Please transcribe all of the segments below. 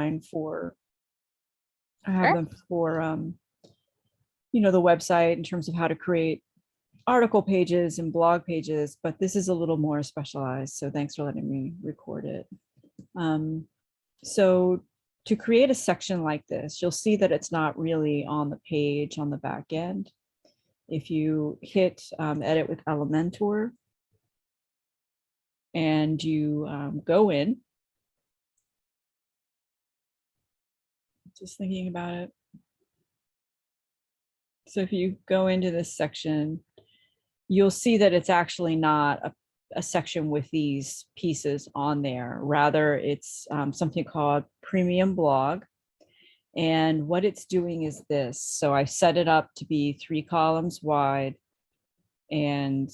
outline for, I have Sure. them for, you know, the website in terms of how to create article pages and blog pages, but this is a little more specialized. So thanks for letting me record it. So to create a section like this, you'll see that it's not really on the page on the back end. If you hit edit with Elementor and you go in, just thinking about it. So if you go into this section, you'll see that it's actually not a section with these pieces on there. Rather, it's something called Premium Blog. And what it's doing is this. So I set it up to be 3 columns wide, and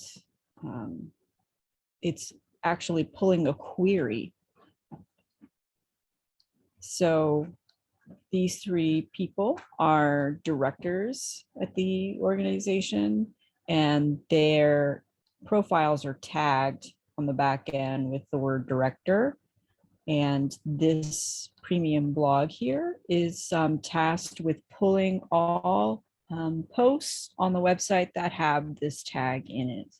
it's actually pulling a query. So these 3 people are directors at the organization, and their profiles are tagged on the back end with the word director. And this premium blog here is tasked with pulling all posts on the website that have this tag in it.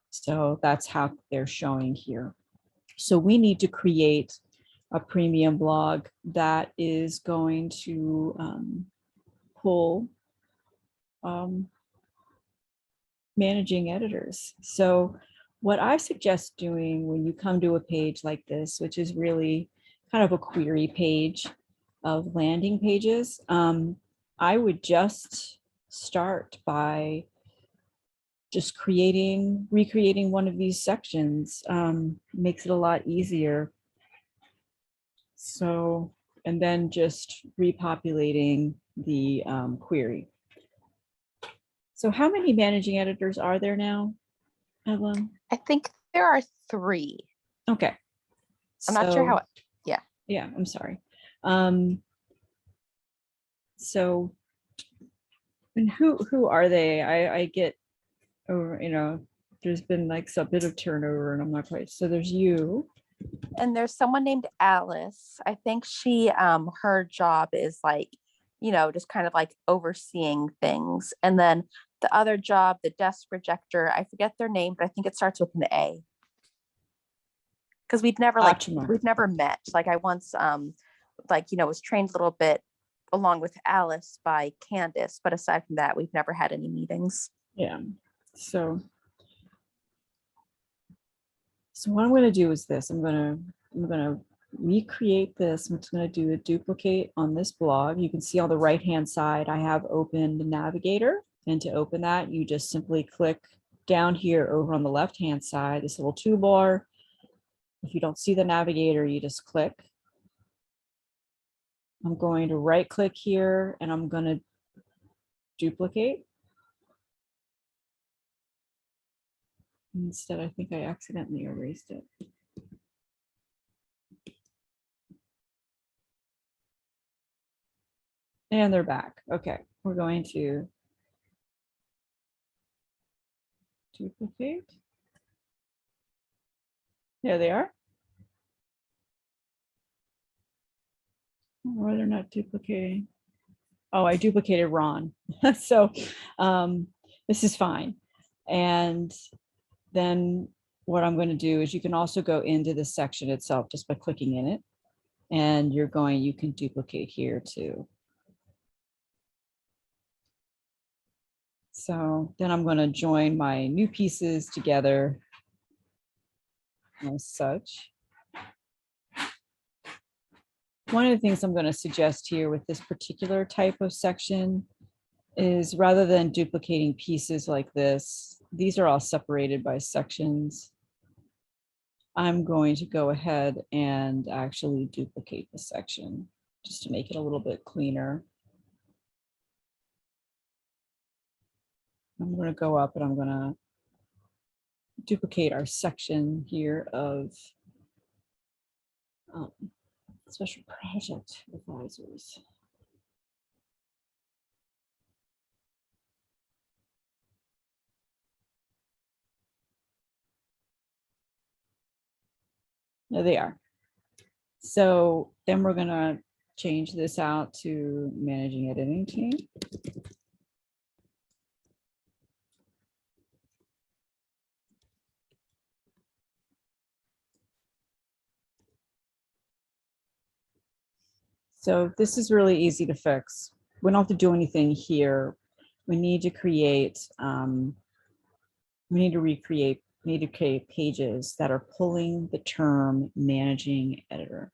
So that's how they're showing here. So we need to create a premium blog that is going to pull managing editors. So what I suggest doing when you come to a page like this, which is really kind of a query page of landing pages, I would just start by just recreating one of these sections. Makes it a lot easier. So, and then just repopulating the query. So how many managing editors are there now, Evelyn? I think there are 3. Okay. I'm not sure how. Yeah. Yeah, I'm sorry. So, and who are they? I get over, you know, there's been like a bit of turnover and I'm not quite. So there's you. And there's someone named Alice. I think she, her job is like, you know, just kind of like overseeing things. And then the other job, the desk projector, I forget their name, but I think it starts with an A. Because we've never met. Like I once, like, you know, was trained a little bit along with Alice by Candace, but aside from that, we've never had any meetings. Yeah. So what I'm going to do is this. I'm going to recreate this. I'm just going to do a duplicate on this blog. You can see on the right hand side, I have opened Navigator. And to open that, you just simply click down here over on the left hand side, this little toolbar. If you don't see the Navigator, you just click. I'm going to right click here and I'm going to duplicate. Instead, I think I accidentally erased it. And they're back. Okay, we're going to duplicate. There they are. Why they're not duplicating? Oh, I duplicated Ron. So this is fine. And then what I'm going to do is you can also go into the section itself just by clicking in it. And you can duplicate here too. So then I'm going to join my new pieces together as such. One of the things I'm going to suggest here with this particular type of section is rather than duplicating pieces like this, these are all separated by sections. I'm going to go ahead and actually duplicate the section just to make it a little bit cleaner. I'm going to go up and I'm going to duplicate our section here of special project advisors. There they are. So then we're gonna change this out to managing editing team. So this is really easy to fix. We don't have to do anything here. We need to create, we need to recreate, create pages that are pulling the term managing editor.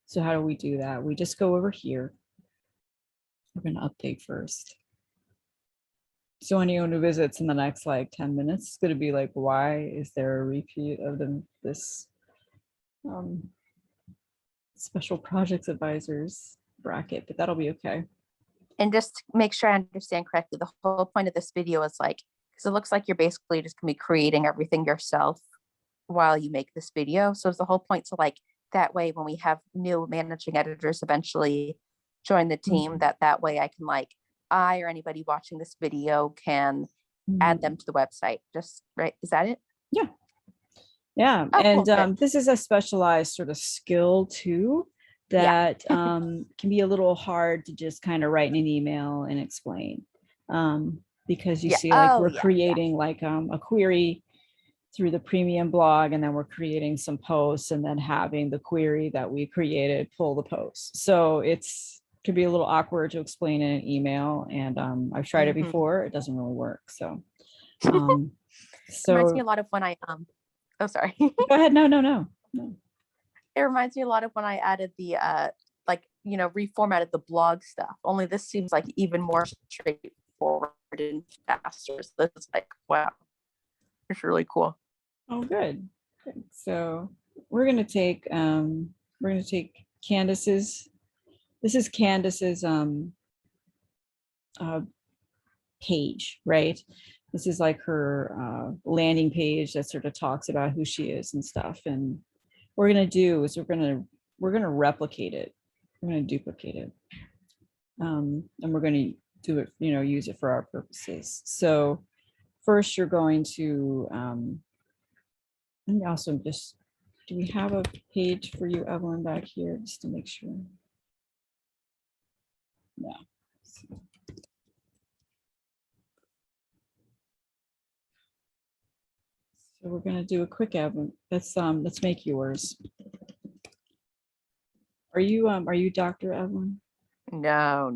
So how do we do that? We just go over here. We're going to update first. So anyone who visits in the next like 10 minutes is going to be like, why is there a repeat of this special projects advisors bracket? But that'll be okay. And just to make sure I understand correctly, the whole point of this video is like, because it looks like you're basically just gonna be creating everything yourself while you make this video. So it's the whole point to like, that way when we have new managing editors eventually join the team, that way I can like, I or anybody watching this video can add them to the website. Just right. Is that it? Yeah. Yeah. Oh, And cool, this is a specialized sort of skill too that can be a little hard to just kind of write in an email and explain. Because you see like we're creating like a query through the premium blog, and then we're creating some posts and then having the query that we created pull the post. So it's could be a little awkward to explain in an email, and I've tried it before. It doesn't really work. So reminds me a lot of when I oh sorry. Go ahead. No. It reminds me a lot of when I added the like, you know, reformatted the blog stuff. Only this seems like even more straightforward and faster. So this is like, wow, it's really cool. Oh, good. So we're gonna take Candace's. This is Candace's page, right? This is like her landing page that sort of talks about who she is and stuff. And what we're gonna do is we're gonna replicate it. We're gonna duplicate it, and we're gonna do it. You know, use it for our purposes. So first, you're going to and also just, do we have a page for you, Evelyn, back here, just to make sure? No. So we're gonna do a quick Evelyn. Let's make yours. Are you Dr. Evelyn? No.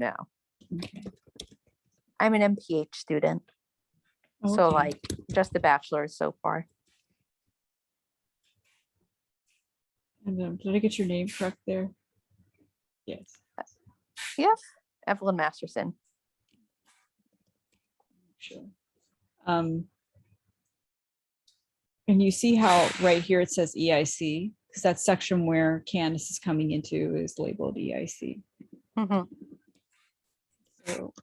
Okay. I'm an MPH student. Okay. So like just the bachelor's so far. And did I get your name correct there? Yes. Yes, Evelyn Masterson. Sure. And you see how right here it says EIC, because that section where Candace is coming into is labeled EIC. So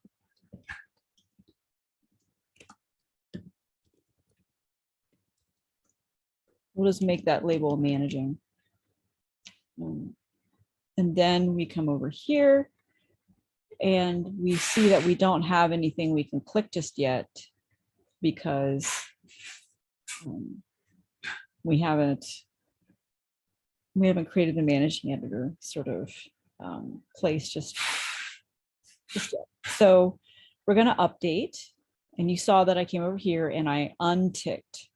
we'll just make that label managing. And then we come over here and we see that we don't have anything we can click just yet because we haven't created the managing editor sort of place just yet. So we're going to update, and you saw that I came over here and I unticked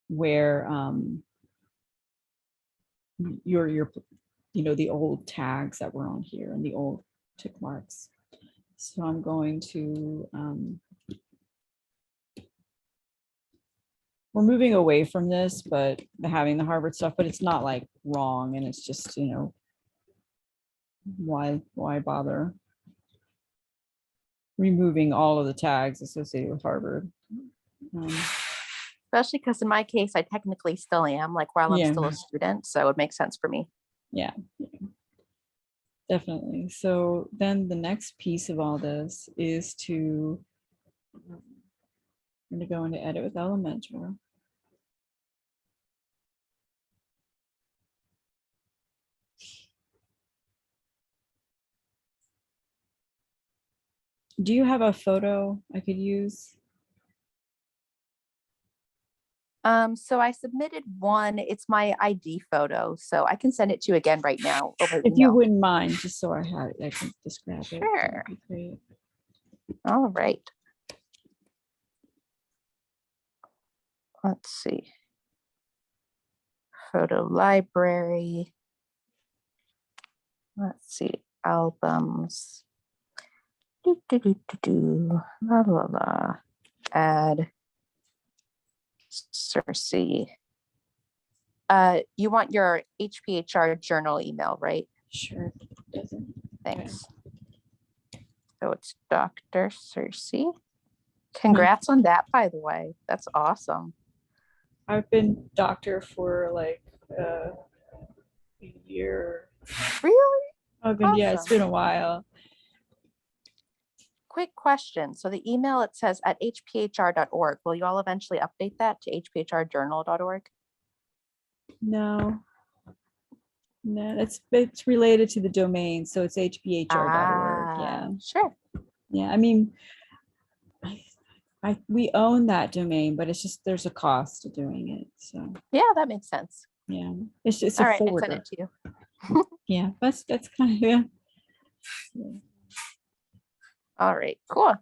where your you know, the old tags that were on here and the old tick marks. So I'm going to we're moving away from this, but having the Harvard stuff, but it's not like wrong, and it's just, you know, why bother removing all of the tags associated with Harvard? Especially because in my case, I technically still am, like while I'm still a student, so it makes sense for me. Yeah, definitely. So then the next piece of all this is to, I'm going to go into edit with Elementor. Do you have a photo I could use? So I submitted one. It's my ID photo, so I can send it to you again right now over If you email. wouldn't mind, just so I have it, I can just grab it. Sure. That'd be great. All right. Let's see. Photo library. Let's see. Albums. Do, do, do, do, do. La, la, la. Add. Cersei. You want your HPHR journal email, right? Sure. Doesn't. Thanks. So it's Dr. Cersei. Congrats on that, by the way. That's awesome. I've been doctor for like a year. Really? Yeah, it's Awesome. been a while. Quick question. So the email, it says at hphr.org. Will you all eventually update that to hphrjournal.org? No, it's related to the domain, so it's hbhr.org. Yeah, Sure. yeah. I mean, we own that domain, but it's just there's a cost to doing it. So Yeah, that makes sense. yeah, it's just All a right, I sent folder. it to you. Yeah, that's kind of yeah. All right, cool.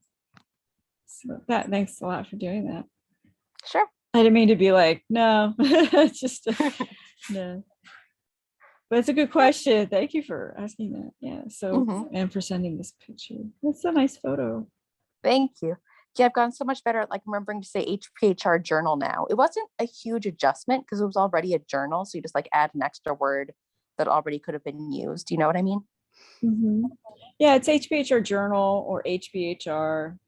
So thanks a lot for doing that. Sure. I didn't mean to be like, no, it's just no. But it's a good question. Thank you for asking that. Yeah. So and for sending this picture. That's a nice photo. Thank you. Yeah, I've gotten so much better at like remembering to say HPHR journal now. It wasn't a huge adjustment because it was already a journal. So you just like add an extra word that already could have been used. Do you know what I mean? Yeah, it's HPHR journal or HBHR.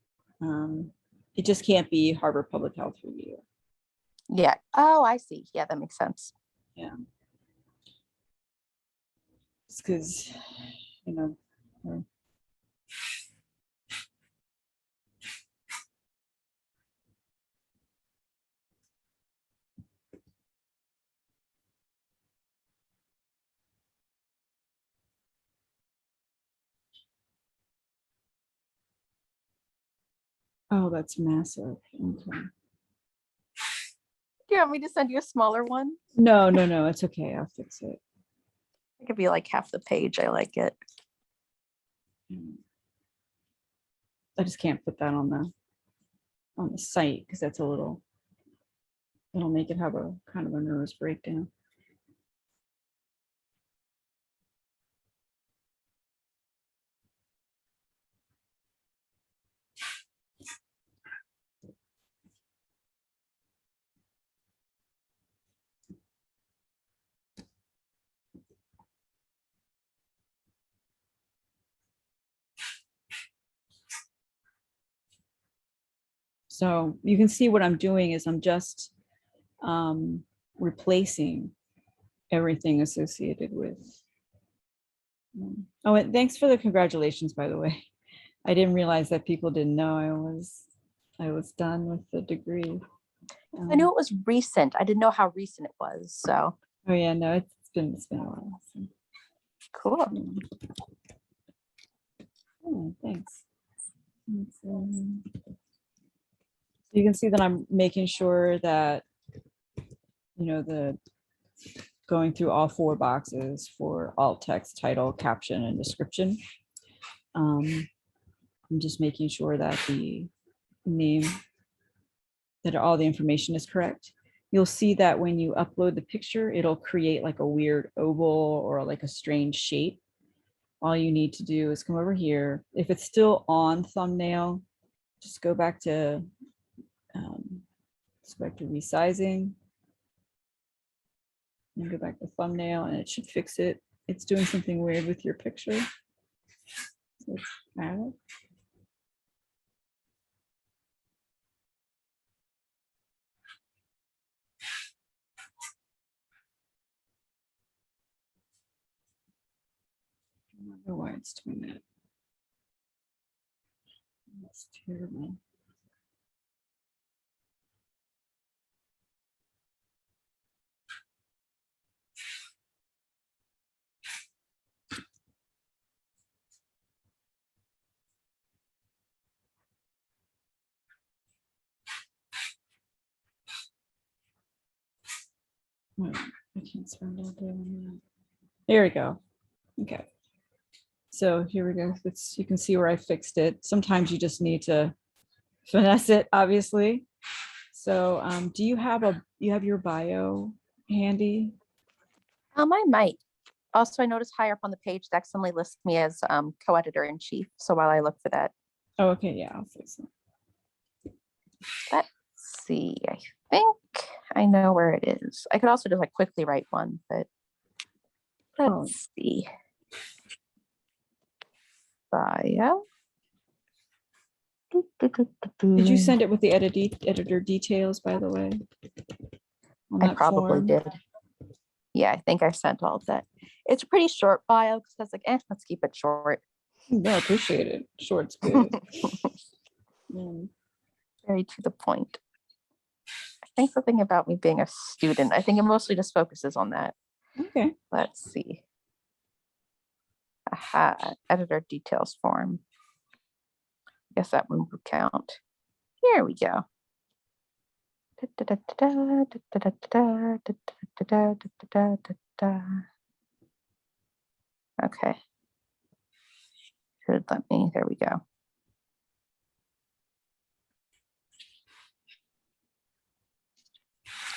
It just can't be Harvard Public Health Review. Yeah. Oh, I see. Yeah, that makes sense. Yeah. It's because, you know, oh, that's massive. Okay. Do you want me to send you a smaller one? No, it's okay. I'll fix it. It could be like half the page. I like it. I just can't put that on the site because that's it'll make it have a kind of a nervous breakdown. So you can see what I'm doing is I'm just replacing everything associated with. Oh, and thanks for the congratulations, by the way. I didn't realize that people didn't know I was done with the degree. I knew it was recent. I didn't know how recent it was. So. Oh yeah, no, it's been a while. So. Cool. Oh, thanks. You can see that I'm making sure that, the going through all 4 boxes for alt text, title, caption, and description. I'm just making sure that the name, that all the information is correct. You'll see that when you upload the picture, it'll create like a weird oval or like a strange shape. All you need to do is come over here. If it's still on thumbnail, just go back to resizing and go back to thumbnail, and it should fix it. It's doing something weird with your picture. So let's add it. I don't know why it's doing that. That's terrible. Oh, I can't spend all day on that. There we go. Okay. So here we go. You can see where I fixed it. Sometimes you just need to finesse it, obviously. So do you have your bio handy? I might. Also, I noticed higher up on the page, it accidentally lists me as co-editor in chief. So while I look for that, Oh, okay, yeah, I'll fix it. let's see. I think I know where it is. I could also just like quickly write one, but let's see. Bio. Did you send it with the editor details, by the way? On I that probably form? did. Yeah, I think I sent all of that. It's a pretty short bio because I was like, let's keep it short. No, I appreciate it. Short's good. Very to the point. I think something about me being a student. I think it mostly just focuses on that. Okay. Let's see. Aha, editor details form. Guess that one would count. Here we go. Okay. Should let me, there we go.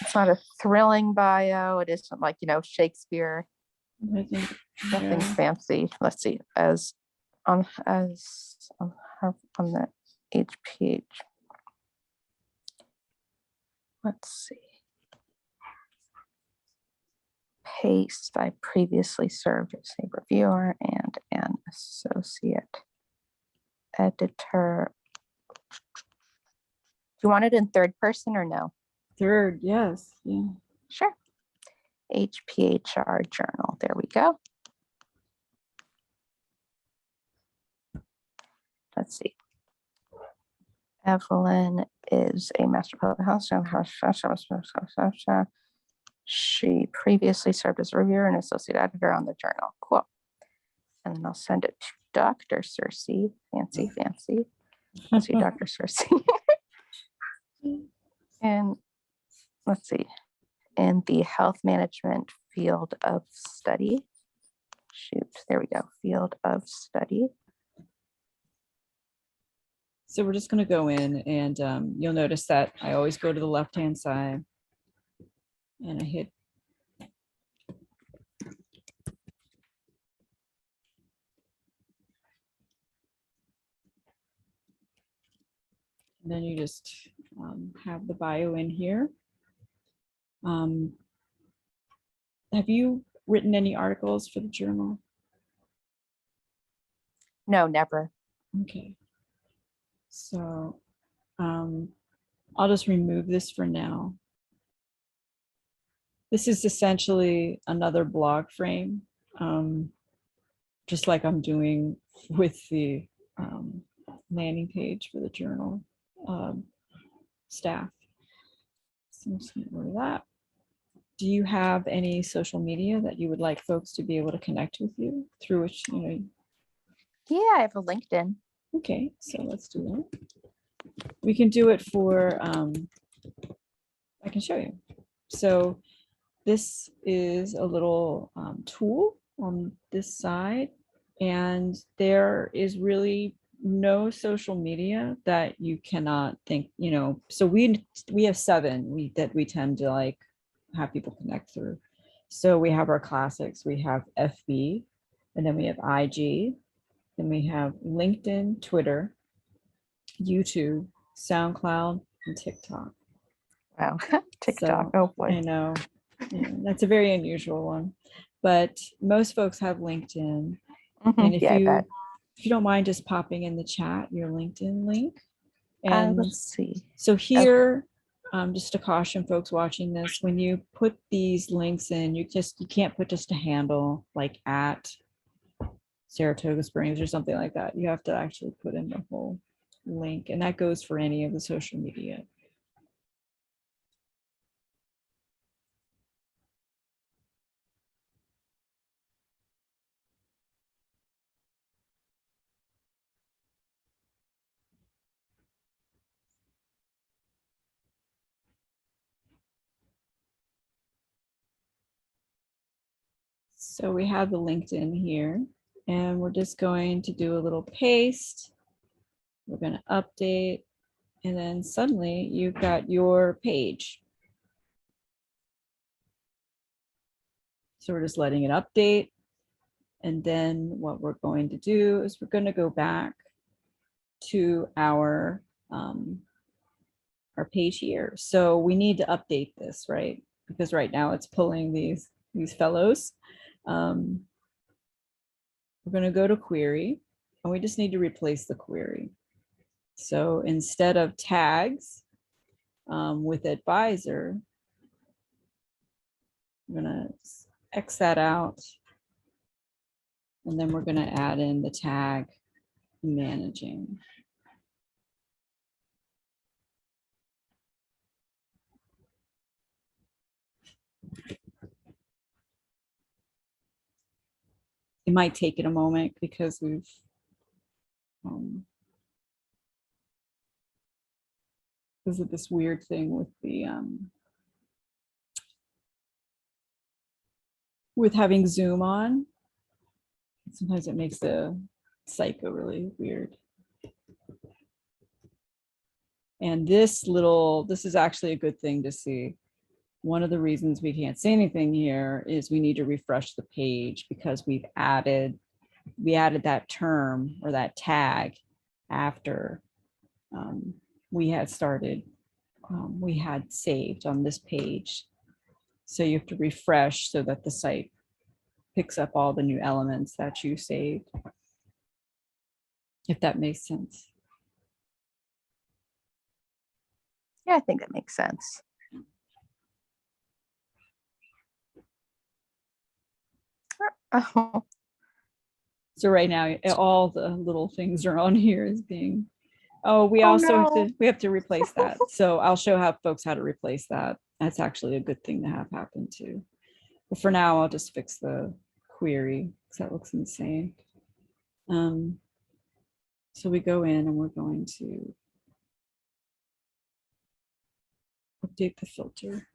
It's not a thrilling bio. It isn't like, Shakespeare. I think, Nothing yeah. fancy. Let's see. As on the HPH. Let's see. Paste. I previously served as a reviewer and an associate editor. Do you want it in third person or no? Third, yes. Yeah. Sure. HPHR journal. There we go. Let's see. Evelyn is a master public health. She previously served as a reviewer and associate editor on the journal. Cool. And then I'll send it to Dr. Cersei. Fancy, fancy. Let's see, Dr. Cersei. And let's see. In the health management field of study. Shoot, there we go. Field of study. So we're just going to go in and you'll notice that I always go to the left-hand side and I hit. And then you just have the bio in here. Have you written any articles for the journal? No, never. Okay. So I'll just remove this for now. This is essentially another blog frame, just like I'm doing with the landing page for the journal staff. So I'm just going to go to that. Do you have any social media that you would like folks to be able to connect with you through which, Yeah, I have a LinkedIn. Okay, so let's do that. We can do it for, I can show you. So this is a little tool on this side, and there is really no social media that you cannot think, so we have 7 that we tend to like have people connect through. So we have our classics, we have FB, and then we have IG, then we have LinkedIn, Twitter, YouTube, SoundCloud, and TikTok. Wow, TikTok. So, oh boy. I know. Yeah, that's a very unusual one. But most folks have LinkedIn. And if Yeah, I you bet. if you don't mind just popping in the chat your LinkedIn link. And Let's see. so here, just to caution folks watching this, when you put these links in, you can't put just a handle like at Saratoga Springs or something like that. You have to actually put in the whole link, and that goes for any of the social media. So we have the LinkedIn here, and we're just going to do a little paste. We're going to update, and then suddenly you've got your page. So we're just letting it update. And then what we're going to do is we're going to go back to our page here. So we need to update this, right? Because right now it's pulling these fellows. We're going to go to query, and we just need to replace the query. So instead of tags with advisor, I'm going to X that out. And then we're going to add in the tag managing. It might take it a moment because we've because of this weird thing with the with having Zoom on. Sometimes it makes the site go really weird. And this is actually a good thing to see. One of the reasons we can't see anything here is we need to refresh the page because we added that term or that tag after we had saved on this page. So you have to refresh so that the site picks up all the new elements that you saved, if that makes sense. Yeah, I think that makes sense. Oh, So right now, all the little things are on here as being, we Oh, also no. have to replace that. So I'll show folks how to replace that. That's actually a good thing to have happen too. But for now, I'll just fix the query because that looks insane. So we go in and we're going to update the filter.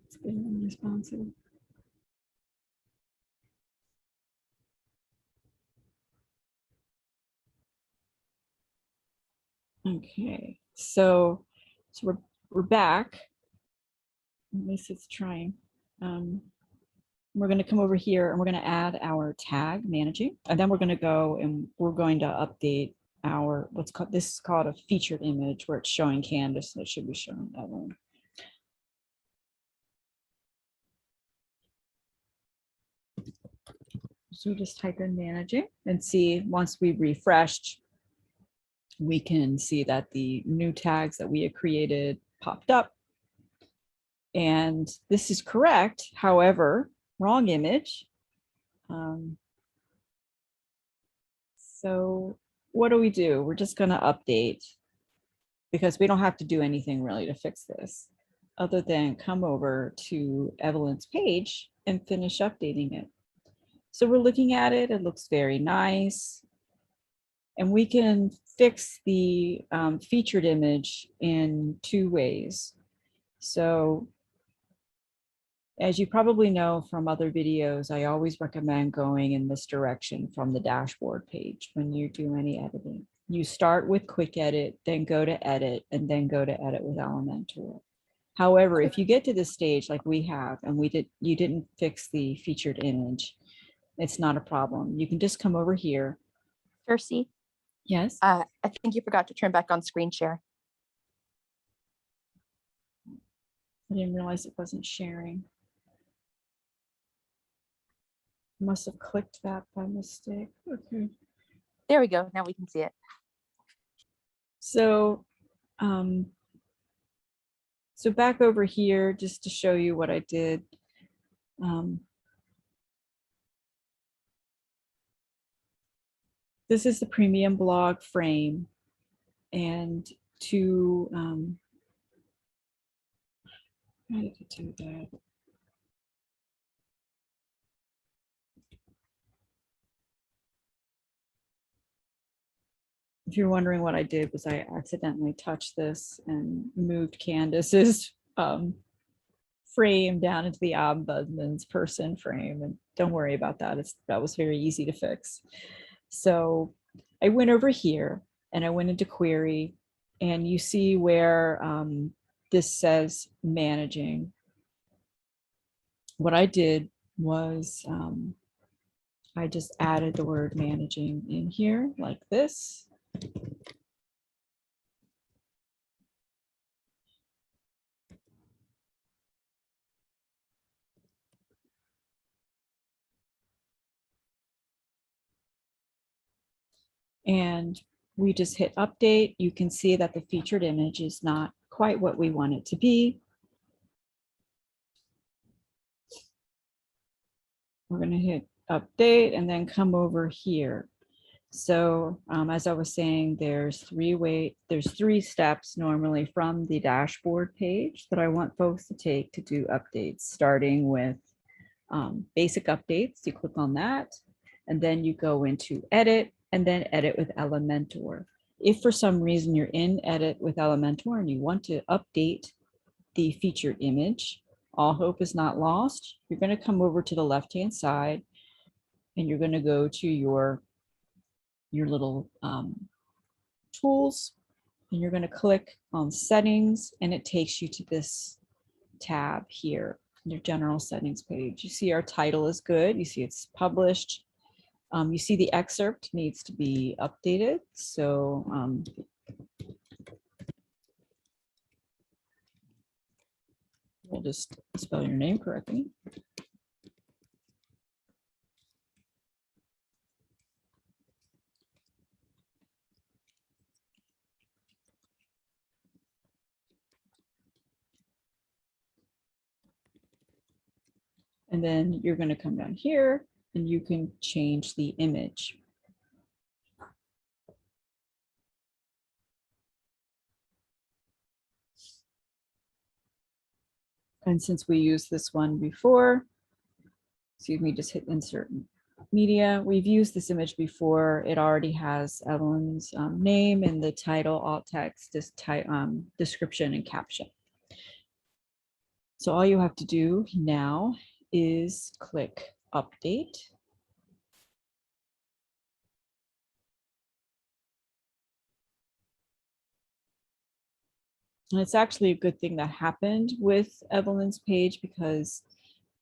It's been unresponsive. Okay, so we're back. At least it's trying. We're going to come over here and we're going to add our tag managing, and then we're going to go and we're going to update our this is called a featured image where it's showing Candace and it should be showing Evelyn. So we just type in managing and see once we refreshed, we can see that the new tags that we had created popped up. And this is correct. However, wrong image. So what do? We're just going to update because we don't have to do anything really to fix this other than come over to Evelyn's page and finish updating it. So we're looking at it. It looks very nice. And we can fix the featured image in two ways. So as you probably know from other videos, I always recommend going in this direction from the dashboard page when you do any editing. You start with quick edit, then go to edit, and then go to edit with Elementor. However, if you get to this stage like we have, and you didn't fix the featured image, it's not a problem. You can just come over here. Cersei, Yes. I think you forgot to turn back on screen share. I didn't realize it wasn't sharing. Must have clicked that by mistake. Okay. There we go. Now we can see it. So, so back over here, just to show you what I did. This is the premium blog frame, and to how did it do that? If you're wondering what I did, was I accidentally touched this and moved Candace's frame down into the ombudsman's person frame. And don't worry about that. That was very easy to fix. So I went over here and I went into query, and you see where this says managing. What I did was I just added the word managing in here like this. And we just hit update. You can see that the featured image is not quite what we want it to be. We're going to hit update and then come over here. So as I was saying, there's three steps normally from the dashboard page that I want folks to take to do updates, starting with basic updates. You click on that, and then you go into edit, and then edit with Elementor. If for some reason you're in edit with Elementor and you want to update the featured image, all hope is not lost. You're going to come over to the left-hand side, and you're going to go to your little tools, and you're going to click on settings, and it takes you to this tab here, your general settings page. You see our title is good. You see it's published. You see the excerpt needs to be updated. So we'll just spell your name correctly. And then you're going to come down here and you can change the image. And since we used this one before, excuse me, just hit insert media. We've used this image before. It already has Evelyn's name and the title, alt text, description, and caption. So all you have to do now is click update. And it's actually a good thing that happened with Evelyn's page, because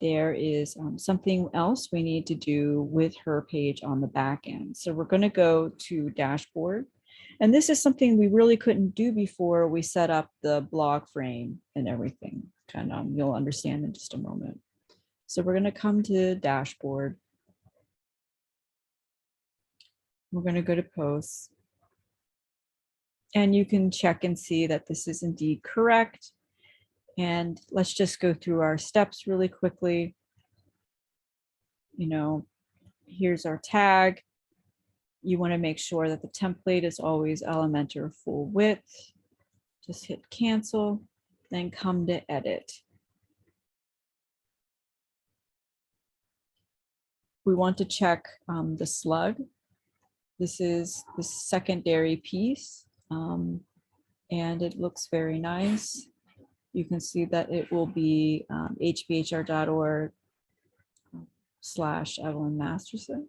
there is something else we need to do with her page on the back end. So we're going to go to dashboard. And this is something we really couldn't do before we set up the blog frame and everything. You'll understand in just a moment. So we're going to come to dashboard. We're going to go to posts. And you can check and see that this is indeed correct. And let's just go through our steps really quickly. Here's our tag. You want to make sure that the template is always Elementor full width. Just hit cancel, then come to edit. We want to check the slug. This is the secondary piece, and it looks very nice. You can see that it will be hbhr.org/Evelyn Masterson.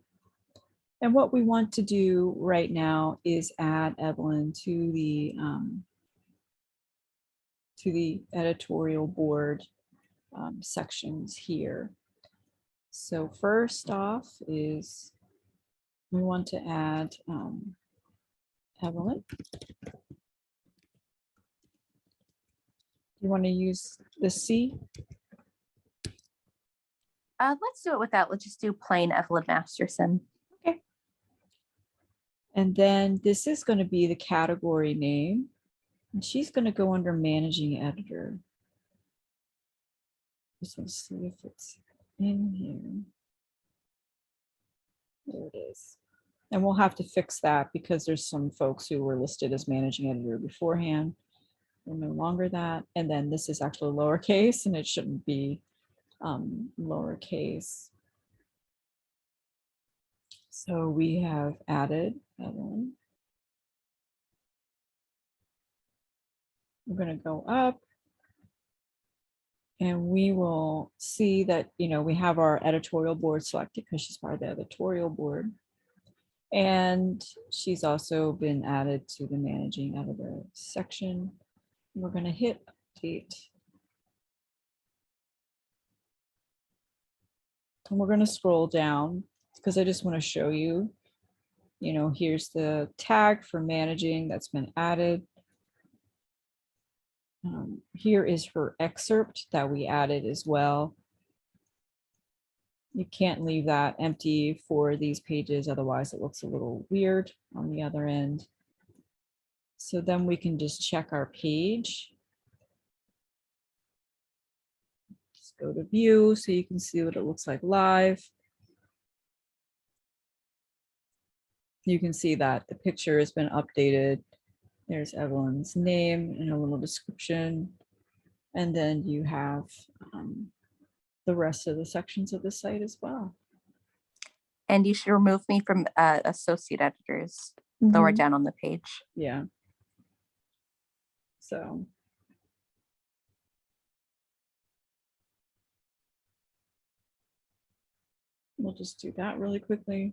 And what we want to do right now is add Evelyn to the editorial board sections here. So first off is we want to add Evelyn. You want to use the C? Let's do it without. Let's just do plain Evelyn Masterson. Okay. And then this is going to be the category name. And she's going to go under managing editor. Just want to see if it's in here. There it is. And we'll have to fix that because there's some folks who were listed as managing editor beforehand. We're no longer that. And then this is actually lowercase, and it shouldn't be lowercase. So we have added Evelyn. We're going to go up and we will see that, we have our editorial board selected because she's part of the editorial board. And she's also been added to the managing editor section. We're going to hit update. And we're going to scroll down because I just want to show you, here's the tag for managing that's been added. Here is her excerpt that we added as well. You can't leave that empty for these pages, otherwise it looks a little weird on the other end. So then we can just check our page. Just go to view so you can see what it looks like live. You can see that the picture has been updated. There's Evelyn's name and a little description. And then you have the rest of the sections of the site as well. And you should remove me from associate editors lower down on the page. Yeah. So. We'll just do that really quickly.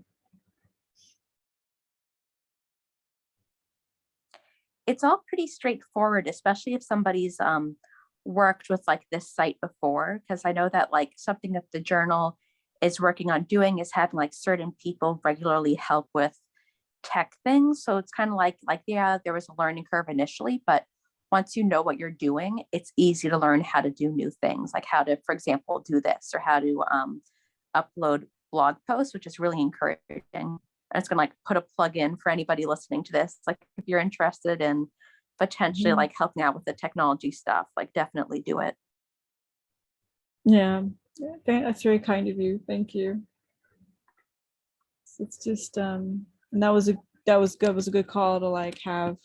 It's all pretty straightforward, especially if somebody's worked with like this site before, because I know that like something that the journal is working on doing is having like certain people regularly help with tech things. So it's kind of like yeah, there was a learning curve initially, but once you know what you're doing, it's easy to learn how to do new things, like how to, for example, do this or how to upload blog posts, which is really encouraging. And it's going to like put a plug in for anybody listening to this. Like if you're interested in potentially like helping out with the technology stuff, like definitely do it. Yeah, that's very kind of you. Thank you. It's just and that was good. It was a good call to like have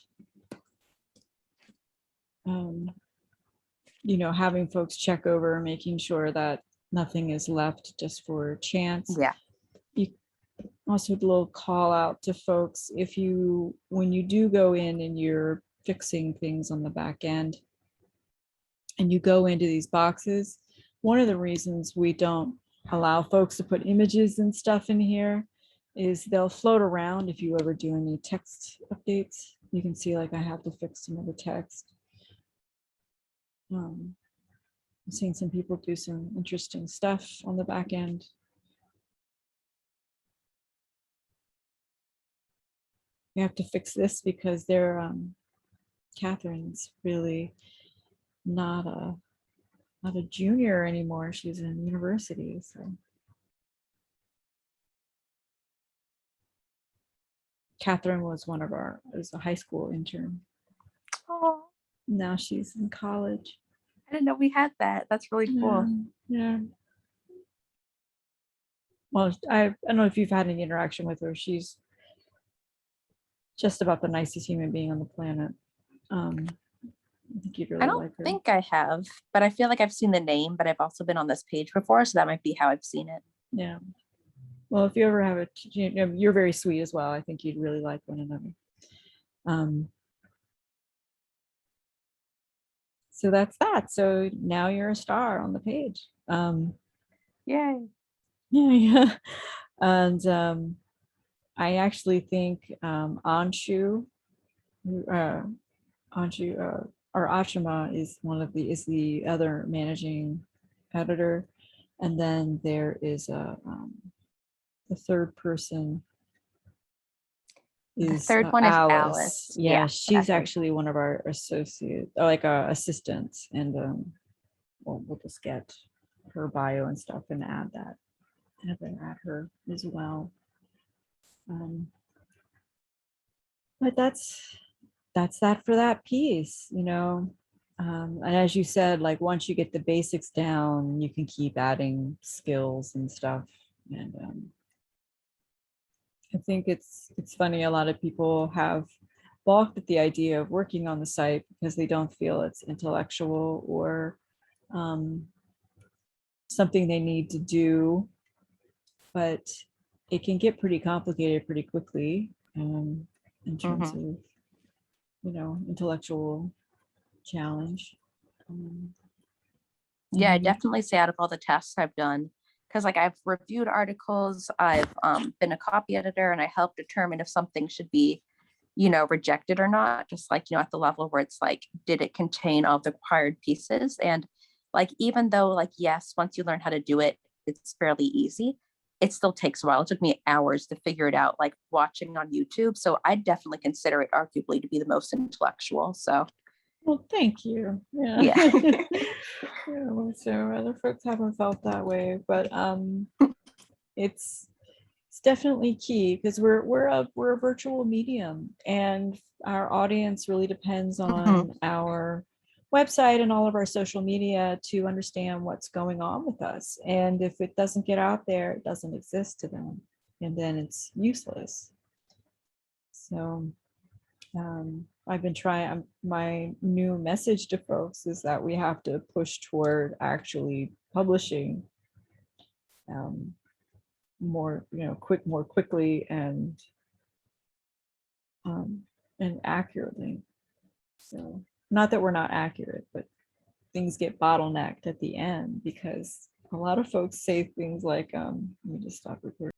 having folks check over, making sure that nothing is left just for chance. Yeah. You also a little call out to folks when you do go in and you're fixing things on the back end and you go into these boxes, one of the reasons we don't allow folks to put images and stuff in here is they'll float around. If you ever do any text updates, you can see like I have to fix some of the text. I'm seeing some people do some interesting stuff on the back end. We have to fix this because they're Catherine's really not a junior anymore. She's in university, so Catherine was a high school intern. Oh, Now she's in college. I didn't know we had that. That's really cool. Yeah. Well, I don't know if you've had any interaction with her. She's just about the nicest human being on the planet. I think you'd really I don't like her. think I have, but I feel like I've seen the name, but I've also been on this page before, so that might be how I've seen it. Yeah. Well, if you ever have you're very sweet as well. I think you'd really like one another. So that's that. So now you're a star on the page. Yay. Yeah. And I actually think Anshu or Achima is the other managing editor, and then there is the third person The is third one is Alice. Yeah, she's that's right. actually one of our associate, assistants, and we'll just get her bio and stuff and add her as well. But that's that for that piece, and as you said, like once you get the basics down, you can keep adding skills and stuff. And I think it's funny, a lot of people have balked at the idea of working on the site because they don't feel it's intellectual or something they need to do, but it can get pretty complicated pretty quickly in terms of intellectual challenge. Um, Yeah, I and you- definitely say out of all the tasks I've done, because like I've reviewed articles, I've been a copy editor, and I help determine if something should be, rejected or not, just like, at the level where it's like, did it contain all the required pieces? And like, even though like, yes, once you learn how to do it, it's fairly easy, it still takes a while. It took me hours to figure it out, like watching on YouTube. So I definitely consider it arguably to be the most intellectual. So Well, thank you. Yeah. yeah. Yeah, well, so other folks haven't felt that way, but it's definitely key because we're a virtual medium, and our audience really depends on our website and all of our social media to understand what's going on with us. And if it doesn't get out there, it doesn't exist to them, and then it's useless. So I've been trying, my new message to folks is that we have to push toward actually publishing more, more quickly um, and accurately. So not that we're not accurate, but things get bottlenecked at the end because a lot of folks say things like, let me just stop recording.